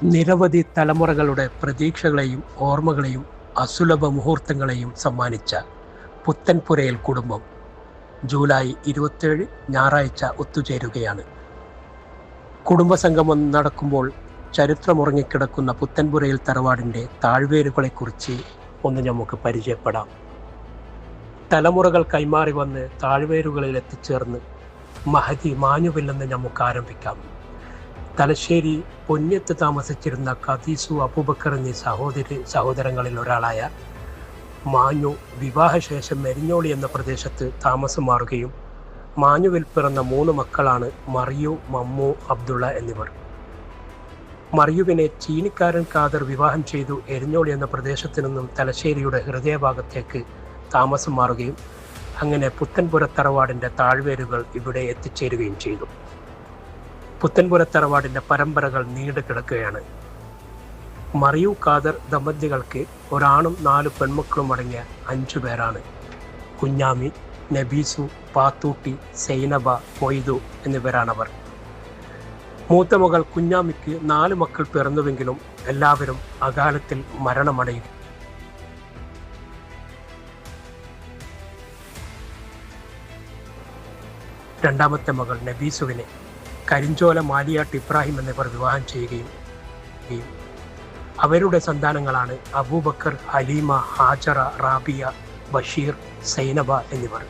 നിരവധി തലമുറകളുടെ പ്രതീക്ഷകളെയും ഓർമ്മകളെയും അസുലഭ മുഹൂർത്തങ്ങളെയും സമ്മാനിച്ച പുത്തൻപുരയിൽ കുടുംബം ജൂലൈ 27 ഞായറാഴ്ച ഒത്തുചേരുകയാണ്. കുടുംബസംഗമം നടക്കുമ്പോൾ ചരിത്രമുറങ്ങിക്കിടക്കുന്ന പുത്തൻപുരയിൽ തറവാടിൻ്റെ താഴ്വേരുകളെക്കുറിച്ച് ഒന്ന് നമുക്ക് പരിചയപ്പെടാം. തലമുറകൾ കൈമാറി വന്ന് താഴ്വേരുകളിൽ എത്തിച്ചേർന്ന് മഹതി മാഞ്ഞുവില്ലെന്ന് നമുക്ക് ആരംഭിക്കാം. തലശ്ശേരി പൊന്യത്ത് താമസിച്ചിരുന്ന ഖദീസു അബൂബക്കർ എന്നീ സഹോദരങ്ങളിൽ ഒരാളായ മാഞ്ഞു വിവാഹശേഷം മെരിഞ്ഞോളി എന്ന പ്രദേശത്ത് താമസം മാറുകയും മാഞ്ഞുവിൽ പിറന്ന 3 മക്കളാണ് മറിയു, മമ്മു, അബ്ദുള്ള എന്നിവർ. മറിയുവിനെ ചീനിക്കാരൻ ഖാദർ വിവാഹം ചെയ്തു എരിഞ്ഞോളി എന്ന പ്രദേശത്തു നിന്നും തലശ്ശേരിയുടെ ഹൃദയഭാഗത്തേക്ക് താമസം മാറുകയും അങ്ങനെ പുത്തൻപുര തറവാടിൻ്റെ താഴ്വേരുകൾ ഇവിടെ എത്തിച്ചേരുകയും ചെയ്തു. പുത്തൻപുര തറവാടിൻ്റെ പരമ്പരകൾ നീണ്ടു കിടക്കുകയാണ്. മറിയു ഖാദർ ദമ്പതികൾക്ക് ഒരാണും 4 പെൺമക്കളും അടങ്ങിയ 5 പേരാണ്. കുഞ്ഞാമി, നബീസു, പാത്തൂട്ടി, സൈനബ, മൊയ്തു എന്നിവരാണവർ. മൂത്ത മകൾ കുഞ്ഞാമിക്ക് 4 മക്കൾ പിറന്നുവെങ്കിലും എല്ലാവരും അകാലത്തിൽ മരണമടയും. രണ്ടാമത്തെ മകൾ നബീസുവിനെ കരിഞ്ചോല മാലിയാട്ട് ഇബ്രാഹിം എന്നിവർ വിവാഹം ചെയ്യുകയും അവരുടെ സന്താനങ്ങളാണ് അബൂബക്കർ, ഹലീമ, ഹാജറ, റാബിയ, ബഷീർ, സൈനബ എന്നിവർ.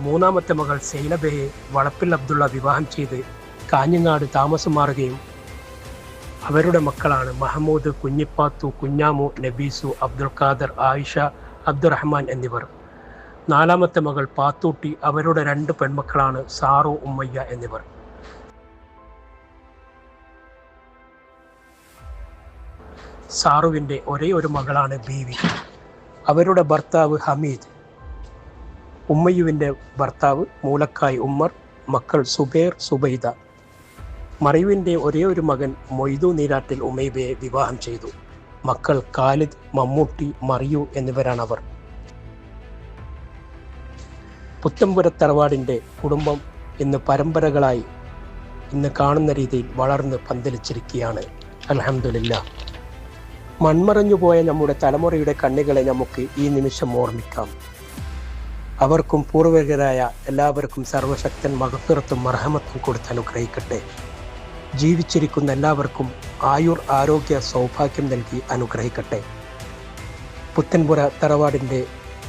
മൂന്നാമത്തെ മകൾ സൈനബയെ വളപ്പിൽ അബ്ദുള്ള വിവാഹം ചെയ്ത് കാഞ്ഞങ്ങാട് താമസം മാറുകയും അവരുടെ മക്കളാണ് മഹമ്മൂദ്, കുഞ്ഞിപ്പാത്തു, കുഞ്ഞാമു, നബീസു, അബ്ദുൽ ഖാദർ, ആയിഷ, അബ്ദുറഹ്മാൻ എന്നിവർ. 4ാമത്തെ മകൾ പാത്തൂട്ടി, അവരുടെ 2 പെൺമക്കളാണ് സാറു, ഉമ്മയ്യ എന്നിവർ. സാറുവിൻ്റെ ഒരേ ഒരു മകളാണ് ബീവി, അവരുടെ ഭർത്താവ് ഹമീദ്. ഉമ്മയ്യുവിൻ്റെ ഭർത്താവ് മൂലക്കായ് ഉമ്മർ, മക്കൾ സുബൈർ, സുബൈദ. മറിയുവിൻ്റെ ഒരേ ഒരു മകൻ മൊയ്തു നീരാട്ടിൽ ഉമൈബയെ വിവാഹം ചെയ്തു. മക്കൾ ഖാലിദ്, മമ്മൂട്ടി, മറിയു എന്നിവരാണവർ. പുത്തൻപുര തറവാടിൻ്റെ കുടുംബം ഇന്ന് പരമ്പരകളായി ഇന്ന് കാണുന്ന രീതിയിൽ വളർന്ന് പന്തലിച്ചിരിക്കുകയാണ്. അൽഹംദുലില്ലാഹ്. മൺമറഞ്ഞുപോയ നമ്മുടെ തലമുറയുടെ കണ്ണികളെ നമുക്ക് ഈ നിമിഷം ഓർമ്മിക്കാം. അവർക്കും പൂർവികരായ എല്ലാവർക്കും സർവശക്തൻ മഗ്ഫിറത്തും മർഹമത്തും കൊടുത്ത് അനുഗ്രഹിക്കട്ടെ. ജീവിച്ചിരിക്കുന്ന എല്ലാവർക്കും ആയുർ, ആരോഗ്യ, സൗഭാഗ്യം നൽകി അനുഗ്രഹിക്കട്ടെ. പുത്തൻപുര തറവാടിൻ്റെ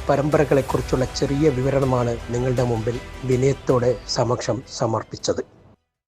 പരമ്പരകളെക്കുറിച്ചുള്ള ചെറിയ വിവരണമാണ് നിങ്ങളുടെ മുമ്പിൽ വിനയത്തോടെ സമർപ്പിച്ചത്.